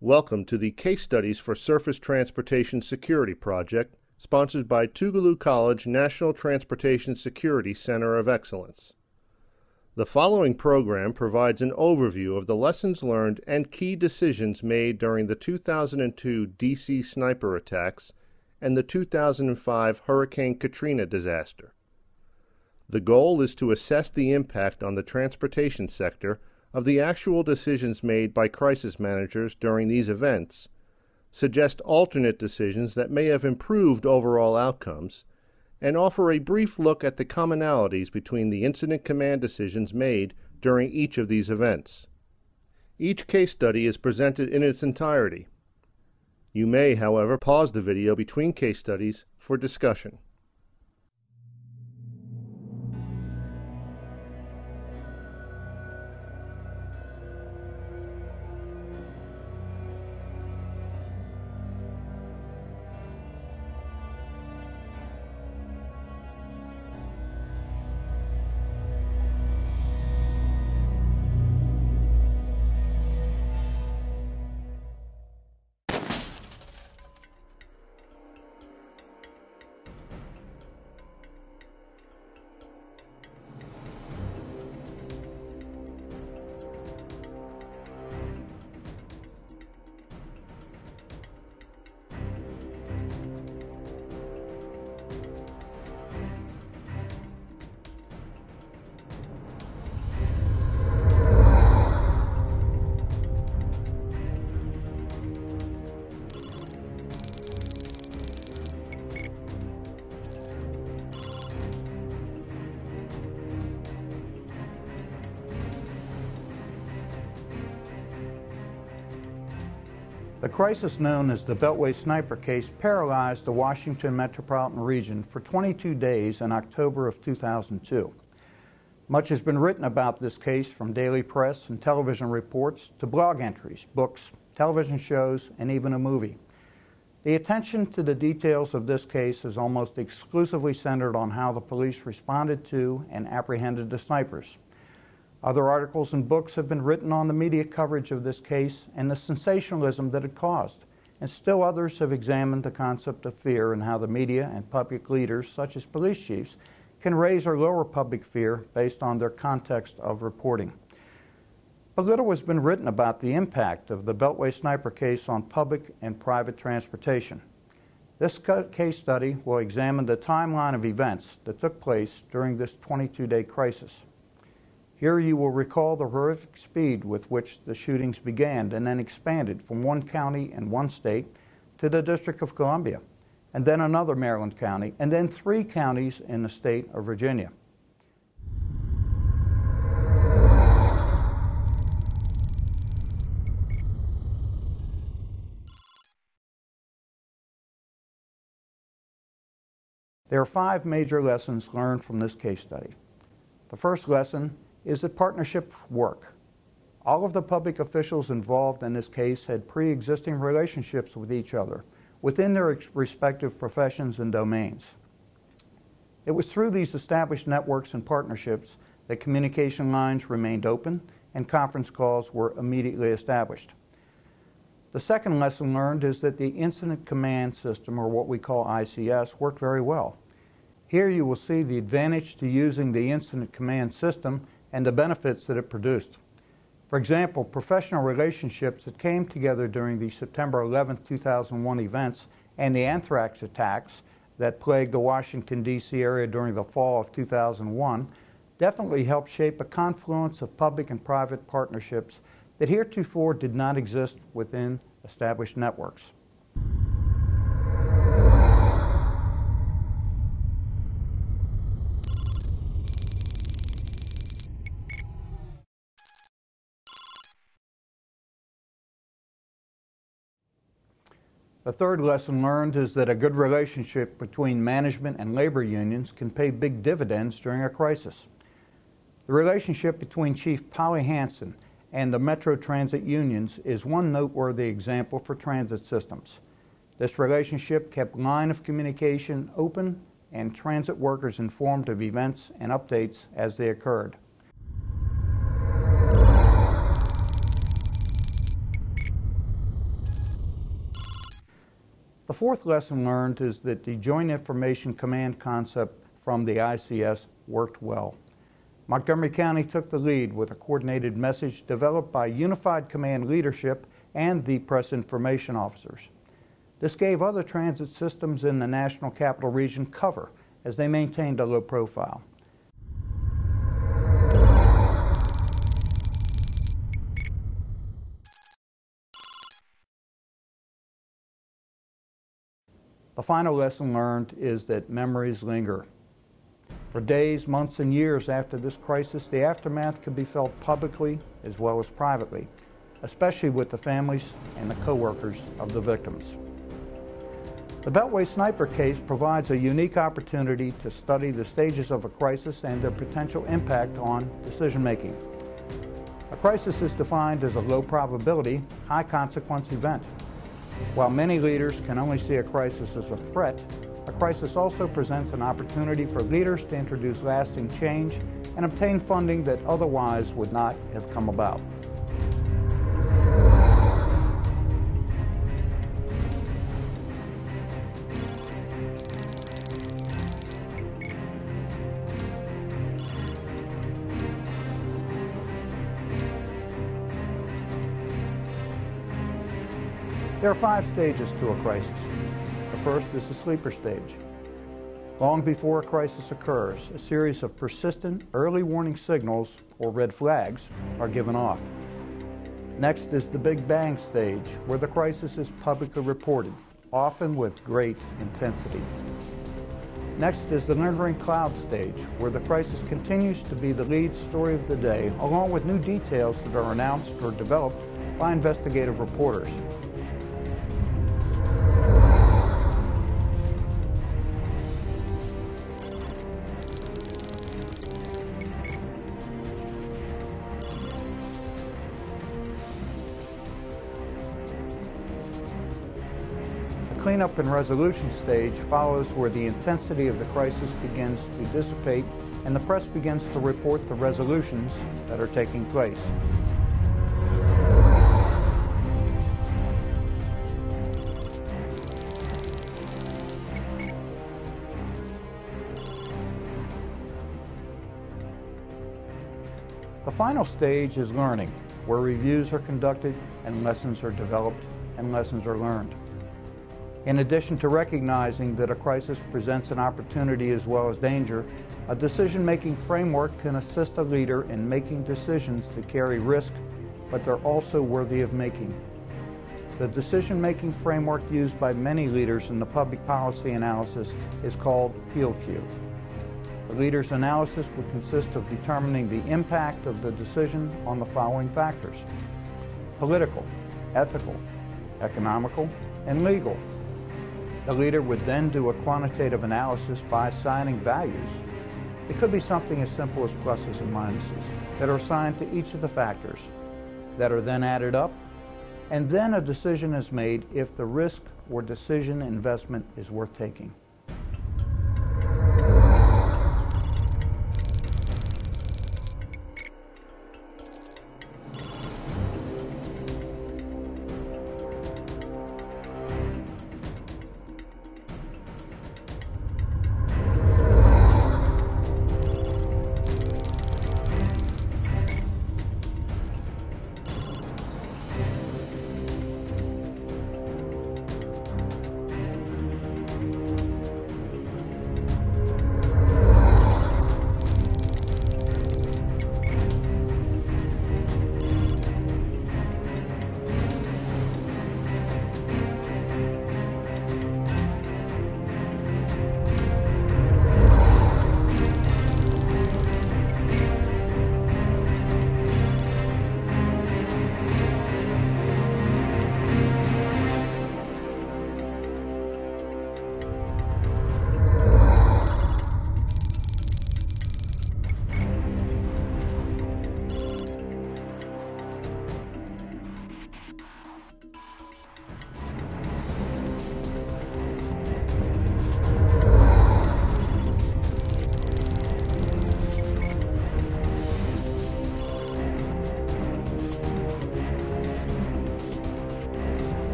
Welcome to the Case Studies for Surface Transportation Security project, sponsored by Tougaloo College National Transportation Security Center of Excellence. The following program provides an overview of the lessons learned and key decisions made during the 2002 D.C. sniper attacks and the 2005 Hurricane Katrina disaster. The goal is to assess the impact on the transportation sector of the actual decisions made by crisis managers during these events, suggest alternate decisions that may have improved overall outcomes, and offer a brief look at the commonalities between the incident command decisions made during each of these events. Each case study is presented in its entirety. You may, however, pause the video between case studies for discussion. The crisis known as the Beltway sniper case paralyzed the Washington metropolitan region for 22 days in October of 2002. Much has been written about this case, from daily press and television reports to blog entries, books, television shows, and even a movie. The attention to the details of this case is almost exclusively centered on how the police responded to and apprehended the snipers. Other articles and books have been written on the media coverage of this case and the sensationalism that it caused, and still others have examined the concept of fear and how the media and public leaders, such as police chiefs, can raise or lower public fear based on their context of reporting. But little has been written about the impact of the Beltway sniper case on public and private transportation. This case study will examine the timeline of events that took place during this 22-day crisis. Here you will recall the horrific speed with which the shootings began and then expanded from one county in one state to the District of Columbia, and then another Maryland county, and then 3 counties in the state of Virginia. There are 5 major lessons learned from this case study. The first lesson is that partnerships work. All of the public officials involved in this case had pre-existing relationships with each other within their respective professions and domains. It was through these established networks and partnerships that communication lines remained open and conference calls were immediately established. The second lesson learned is that the Incident Command System, or what we call ICS, worked very well. Here you will see the advantage to using the Incident Command System and the benefits that it produced. For example, professional relationships that came together during the September 11, 2001 events and the anthrax attacks that plagued the Washington, D.C. area during the fall of 2001 definitely helped shape a confluence of public and private partnerships that heretofore did not exist within established networks. The third lesson learned is that a good relationship between management and labor unions can pay big dividends during a crisis. The relationship between Chief Polly Hansen and the Metro Transit unions is one noteworthy example for transit systems. This relationship kept line of communication open and transit workers informed of events and updates as they occurred. The fourth lesson learned is that the Joint Information Command concept from the ICS worked well. Montgomery County took the lead with a coordinated message developed by Unified Command leadership and the press information officers. This gave other transit systems in the National Capital Region cover as they maintained a low profile. The final lesson learned is that memories linger. For days, months, and years after this crisis, the aftermath could be felt publicly as well as privately, especially with the families and the co-workers of the victims. The Beltway sniper case provides a unique opportunity to study the stages of a crisis and their potential impact on decision-making. A crisis is defined as a low probability, high consequence event. While many leaders can only see a crisis as a threat, a crisis also presents an opportunity for leaders to introduce lasting change and obtain funding that otherwise would not have come about. There are 5 stages to a crisis. The first is the sleeper stage. Long before a crisis occurs, a series of persistent early warning signals, or red flags, are given off. Next is the Big Bang stage, where the crisis is publicly reported, often with great intensity. Next is the lingering cloud stage, where the crisis continues to be the lead story of the day, along with new details that are announced or developed by investigative reporters. The cleanup and resolution stage follows, where the intensity of the crisis begins to dissipate and the press begins to report the resolutions that are taking place. The final stage is learning, where reviews are conducted and lessons are developed and lessons are learned. In addition to recognizing that a crisis presents an opportunity as well as danger, a decision-making framework can assist a leader in making decisions that carry risk, but they're also worthy of making. The decision-making framework used by many leaders in the public policy analysis is called PEAL-Q. The leader's analysis would consist of determining the impact of the decision on the following factors: political, ethical, economical, and legal. The leader would then do a quantitative analysis by assigning values. It could be something as simple as pluses and minuses that are assigned to each of the factors that are then added up, and then a decision is made if the risk or decision investment is worth taking.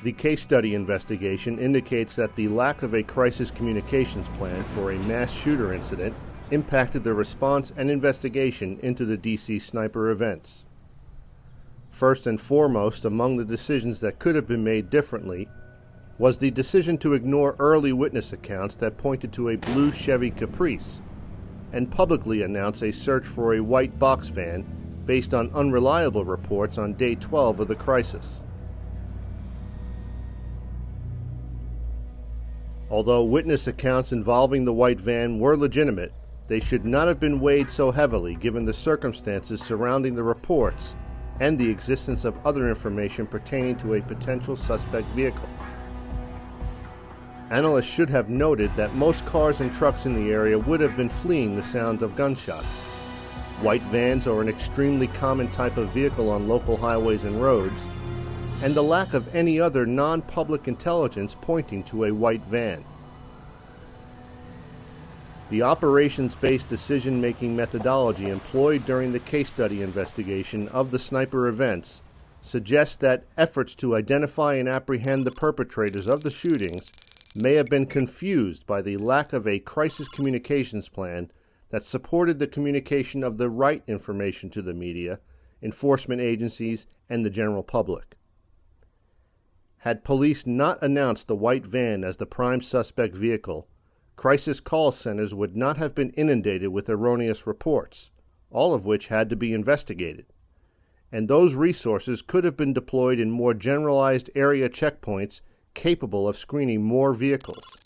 The case study investigation indicates that the lack of a crisis communications plan for a mass shooter incident impacted the response and investigation into the DC sniper events. First and foremost among the decisions that could have been made differently was the decision to ignore early witness accounts that pointed to a blue Chevy Caprice and publicly announce a search for a white box van based on unreliable reports on day 12 of the crisis. Although witness accounts involving the white van were legitimate, they should not have been weighed so heavily given the circumstances surrounding the reports and the existence of other information pertaining to a potential suspect vehicle. Analysts should have noted that most cars and trucks in the area would have been fleeing the sound of gunshots. White vans are an extremely common type of vehicle on local highways and roads, and the lack of any other non-public intelligence pointing to a white van. The operations-based decision-making methodology employed during the case study investigation of the sniper events suggests that efforts to identify and apprehend the perpetrators of the shootings may have been confused by the lack of a crisis communications plan that supported the communication of the right information to the media, enforcement agencies, and the general public. Had police not announced the white van as the prime suspect vehicle, crisis call centers would not have been inundated with erroneous reports, all of which had to be investigated, and those resources could have been deployed in more generalized area checkpoints capable of screening more vehicles.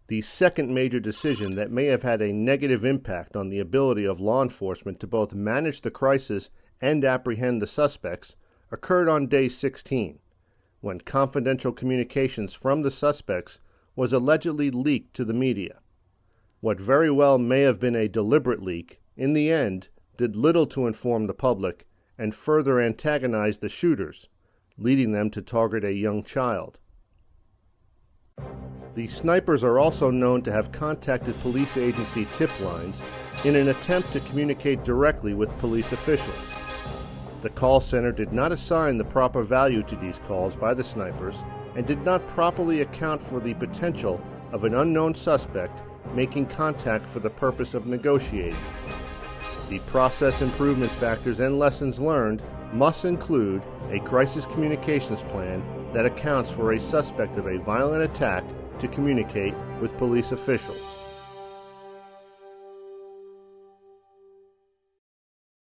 The second major decision that may have had a negative impact on the ability of law enforcement to both manage the crisis and apprehend the suspects occurred on day 16, when confidential communications from the suspects was allegedly leaked to the media. What very well may have been a deliberate leak, in the end, did little to inform the public and further antagonized the shooters, leading them to target a young child. The snipers are also known to have contacted police agency tip lines in an attempt to communicate directly with police officials. The call center did not assign the proper value to these calls by the snipers and did not properly account for the potential of an unknown suspect making contact for the purpose of negotiating. The process improvement factors and lessons learned must include a crisis communications plan that accounts for a suspect of a violent attack to communicate with police officials.